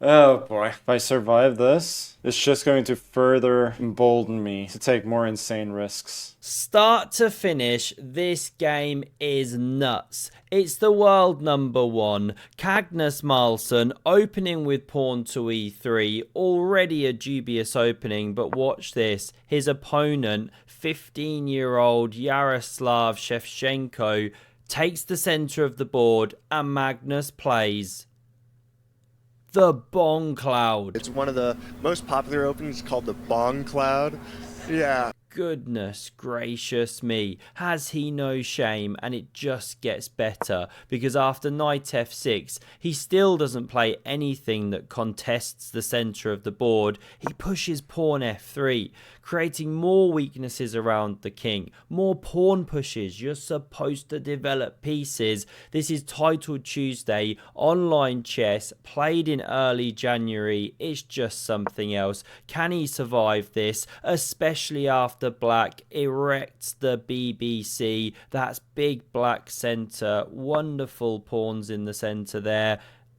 Oh boy, if I survive this, it's just going to further embolden me to take more insane risks. Start to finish, this game is nuts. It's the world number one. Magnus Carlsen opening with pawn to e3. Already a dubious opening, but watch this. His opponent, 15-year-old Yaroslav Shevchenko, takes the center of the board and Magnus plays the Bong Cloud. It's one of the most popular openings called the Bong Cloud. Yeah. Goodness gracious me, has he no shame? And it just gets better, because after knight f6 he still doesn't play anything that contests the center of the board. He pushes pawn f3, creating more weaknesses around the king, more pawn pushes. You're supposed to develop pieces. This is Titled Tuesday, online chess, played in early January. It's just something else. Can he survive this, especially after black erects the BBC? That's big black center, wonderful pawns in the center there,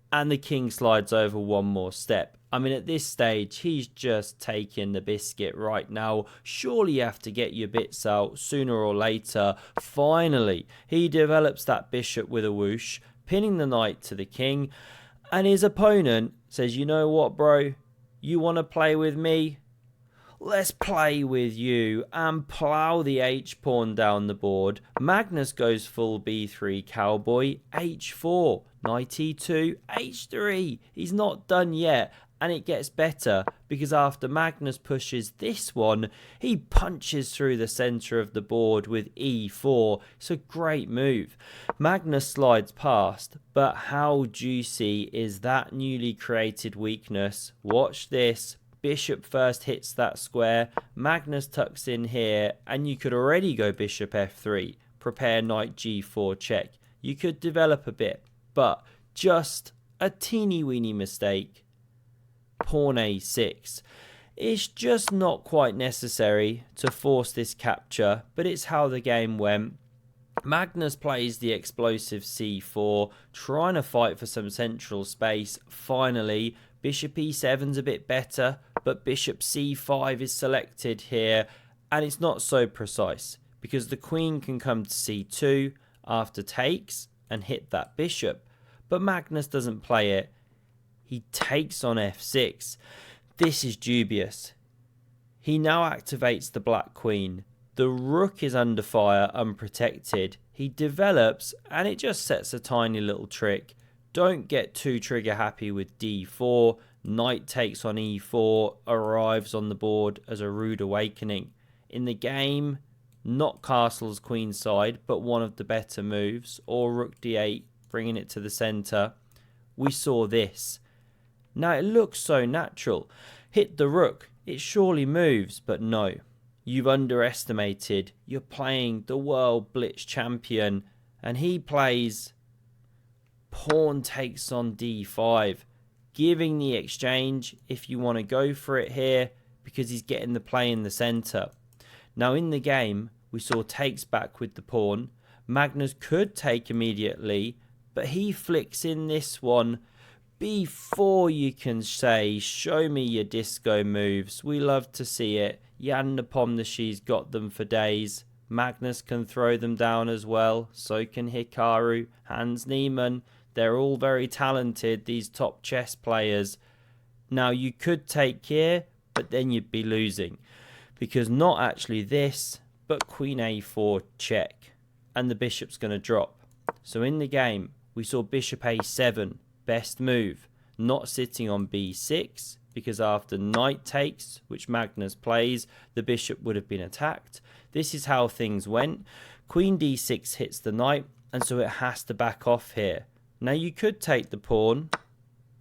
and the king slides over one more step. I mean, at this stage, he's just taking the biscuit right now. Surely you have to get your bits out sooner or later. Finally, he develops that bishop with a whoosh, pinning the knight to the king, and his opponent says, you know what, bro? You want to play with me? Let's play with you, and plough the h-pawn down the board. Magnus goes full b3 cowboy, h4, knight e2, h3. He's not done yet, and it gets better, because after Magnus pushes this one, he punches through the center of the board with e4. It's a great move. Magnus slides past, but how juicy is that newly created weakness? Watch this. Bishop first hits that square, Magnus tucks in here, and you could already go bishop f3, prepare knight g4 check. You could develop a bit, but just a teeny weeny mistake. Pawn a6. It's just not quite necessary to force this capture, but it's how the game went. Magnus plays the explosive c4, trying to fight for some central space. Finally, bishop e7's a bit better, but bishop c5 is selected here, and it's not so precise, because the queen can come to c2 after takes and hit that bishop. But Magnus doesn't play it. He takes on f6. This is dubious. He now activates the black queen. The rook is under fire, unprotected. He develops, and it just sets a tiny little trick. Don't get too trigger happy with d4. Knight takes on e4, arrives on the board as a rude awakening. In the game, not castle's queenside, but one of the better moves, or rook d8, bringing it to the center. We saw this. Now it looks so natural. Hit the rook, it surely moves, but no. You've underestimated. You're playing the world blitz champion, and he plays pawn takes on d5, giving the exchange if you want to go for it here, because he's getting the play in the center. Now in the game, we saw takes back with the pawn. Magnus could take immediately, but he flicks in this one before you can say, show me your disco moves. We love to see it. Jan Nepomniachtchi's got them for days. Magnus can throw them down as well. So can Hikaru, Hans Niemann. They're all very talented, these top chess players. Now you could take here, but then you'd be losing, because not actually this, but queen a4 check, and the bishop's going to drop. So in the game, we saw bishop a7, best move, not sitting on b6, because after knight takes, which Magnus plays, the bishop would have been attacked. This is how things went. Queen d6 hits the knight, and so it has to back off here. Now you could take the pawn,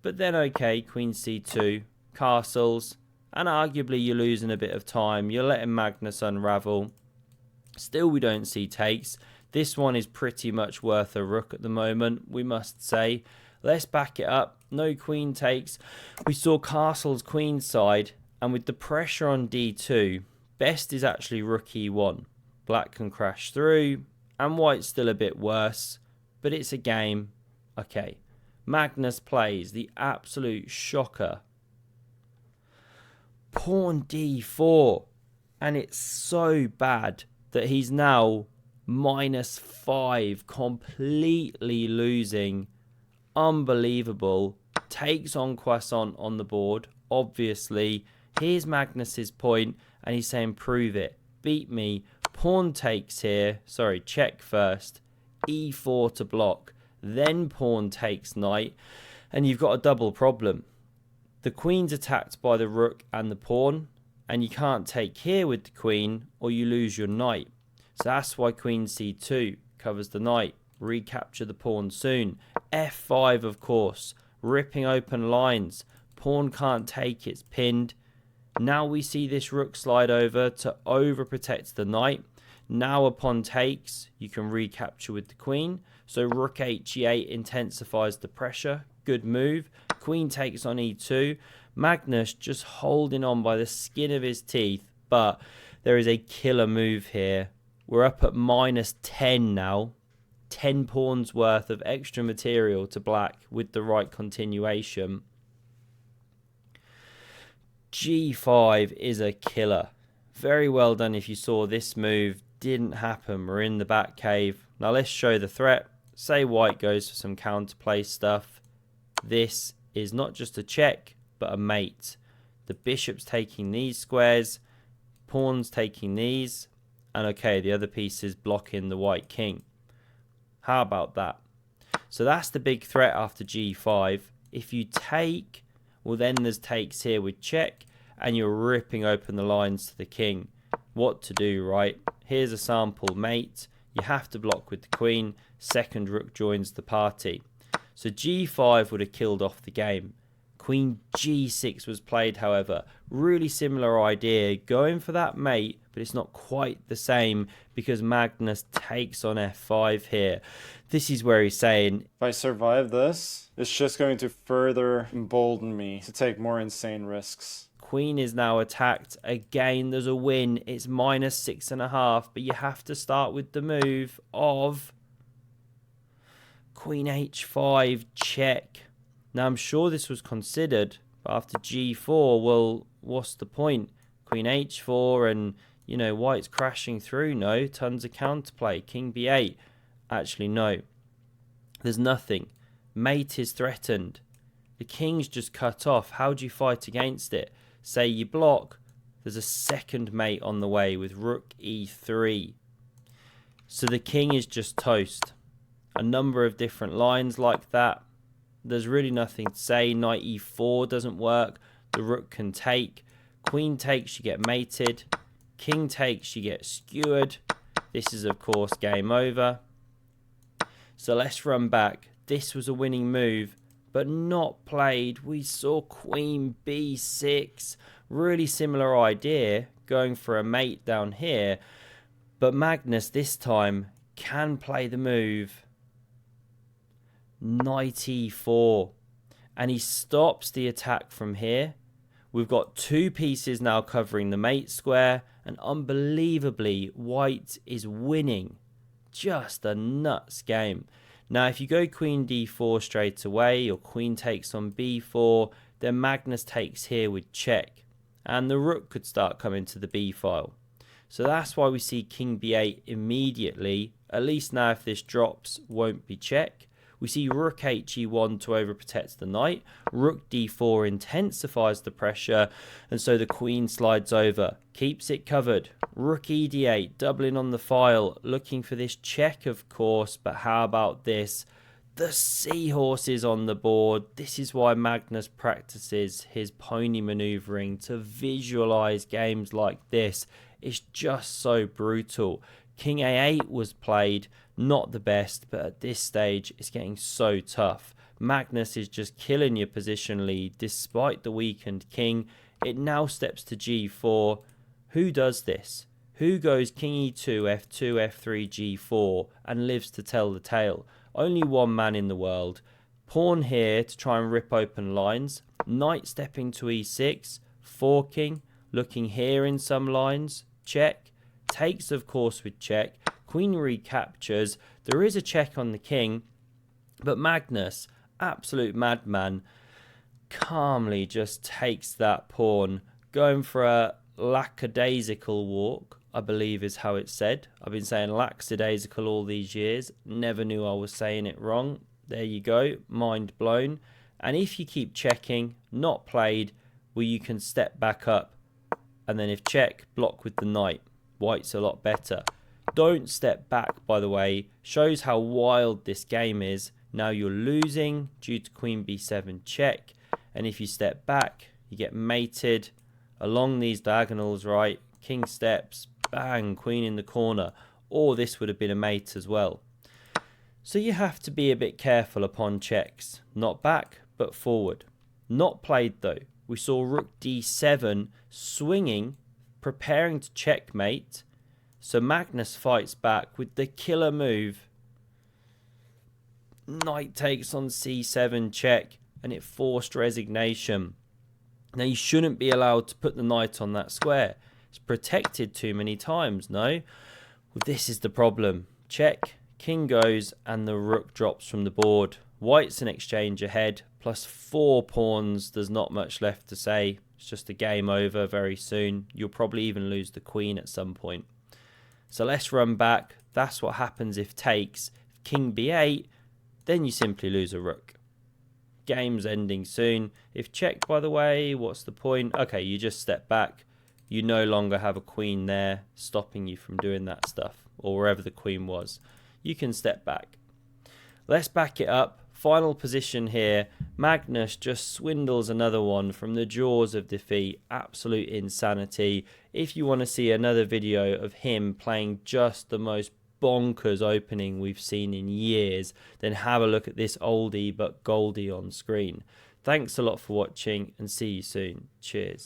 but then okay, queen c2, castles, and arguably you're losing a bit of time. You're letting Magnus unravel. Still, we don't see takes. This one is pretty much worth a rook at the moment, we must say. Let's back it up. No queen takes. We saw castle's queen side, and with the pressure on d2, best is actually rook e1. Black can crash through, and white's still a bit worse, but it's a game. Okay, Magnus plays the absolute shocker. Pawn d4. And it's so bad that he's now -5, completely losing. Unbelievable. Takes on Croissant on the board, obviously. Here's Magnus's point, and he's saying, prove it. Beat me. Pawn takes here. Sorry, check first. e4 to block. Then pawn takes knight. And you've got a double problem. The queen's attacked by the rook and the pawn. And you can't take here with the queen, or you lose your knight. So that's why queen c2 covers the knight. Recapture the pawn soon. f5, of course. Ripping open lines. Pawn can't take, it's pinned. Now we see this rook slide over to overprotect the knight. Now a pawn takes, you can recapture with the queen. So rook he8 intensifies the pressure. Good move. Queen takes on e2. Magnus just holding on by the skin of his teeth. But there is a killer move here. We're up at -10 now. 10 pawns worth of extra material to black with the right continuation. g5 is a killer. Very well done if you saw this move. Didn't happen. We're in the back cave. Now let's show the threat. Say white goes for some counterplay stuff. This is not just a check, but a mate. The bishop's taking these squares. Pawn's taking these. And okay, the other piece is blocking the white king. How about that? So that's the big threat after g5. If you take, well then there's takes here with check, and you're ripping open the lines to the king. What to do, right? Here's a sample mate. You have to block with the queen. Second rook joins the party. So g5 would have killed off the game. Queen g6 was played, however. Really similar idea, going for that mate, but it's not quite the same because Magnus takes on f5 here. This is where he's saying, If I survive this, it's just going to further embolden me to take more insane risks. queen is now attacked. Again, there's a win. It's -6.5, but you have to start with the move of queen h5, check. Now, I'm sure this was considered, but after g4, well, what's the point? Queen h4 and, you know, white's crashing through. No, tons of counterplay. King b8. Actually, no. There's nothing. Mate is threatened. The king's just cut off. How do you fight against it? Say you block. There's a second mate on the way with rook e3. So the king is just toast. A number of different lines like that. There's really nothing to say. Knight e4 doesn't work. The rook can take. Queen takes, you get mated. King takes, you get skewered. This is, of course, game over. So let's run back. This was a winning move, but not played. We saw queen b6. Really similar idea, going for a mate down here. But Magnus this time can play the move knight e4, and he stops the attack from here. We've got two pieces now covering the mate square, and unbelievably white is winning. Just a nuts game. Now if you go queen d4 straight away, or queen takes on b4, then Magnus takes here with check, and the rook could start coming to the b file. So that's why we see king b8 immediately. At least now if this drops, won't be check. We see rook he1 to overprotect the knight. Rook d4 intensifies the pressure, and so the queen slides over. Keeps it covered. Rook ed8, doubling on the file, looking for this check, of course, but how about this? The seahorse is on the board. This is why Magnus practices his pony maneuvering to visualize games like this. It's just so brutal. King a8 was played, not the best, but at this stage it's getting so tough. Magnus is just killing your position lead despite the weakened king. It now steps to g4. Who does this? Who goes king e2, f2, f3, g4 and lives to tell the tale? Only one man in the world. Pawn here to try and rip open lines. Knight stepping to e6, forking, looking here in some lines, check. Takes, of course, with check. Queen recaptures. There is a check on the king, but Magnus absolute madman, calmly just takes that pawn, going for a lackadaisical walk, I believe is how it's said. I've been saying lackadaisical all these years, never knew I was saying it wrong. There you go, mind blown. And if you keep checking, not played, well, you can step back up, and then if check, block with the knight. White's a lot better. Don't step back, by the way, shows how wild this game is. Now you're losing due to queen b7 check, and if you step back, you get mated along these diagonals, right? King steps, bang, queen in the corner, or this would have been a mate as well. So you have to be a bit careful upon checks. Not back, but forward. Not played though. We saw rook d7 swinging, preparing to checkmate. So Magnus fights back with the killer move. Knight takes on c7 check, and it forced resignation. Now you shouldn't be allowed to put the knight on that square. It's protected too many times, no? Well, this is the problem. Check, king goes, and the rook drops from the board. White's an exchange ahead, plus 4 pawns. There's not much left to say. It's just a game over very soon. You'll probably even lose the queen at some point. So let's run back. That's what happens if takes. King b8, then you simply lose a rook. Game's ending soon. If check, by the way, what's the point? Okay, you just step back. You no longer have a queen there stopping you from doing that stuff, or wherever the queen was. You can step back. Let's back it up. Final position here. Magnus just swindles another one from the jaws of defeat. Absolute insanity. If you want to see another video of him playing just the most bonkers opening we've seen in years, then have a look at this oldie but goldie on screen. Thanks a lot for watching, and see you soon. Cheers.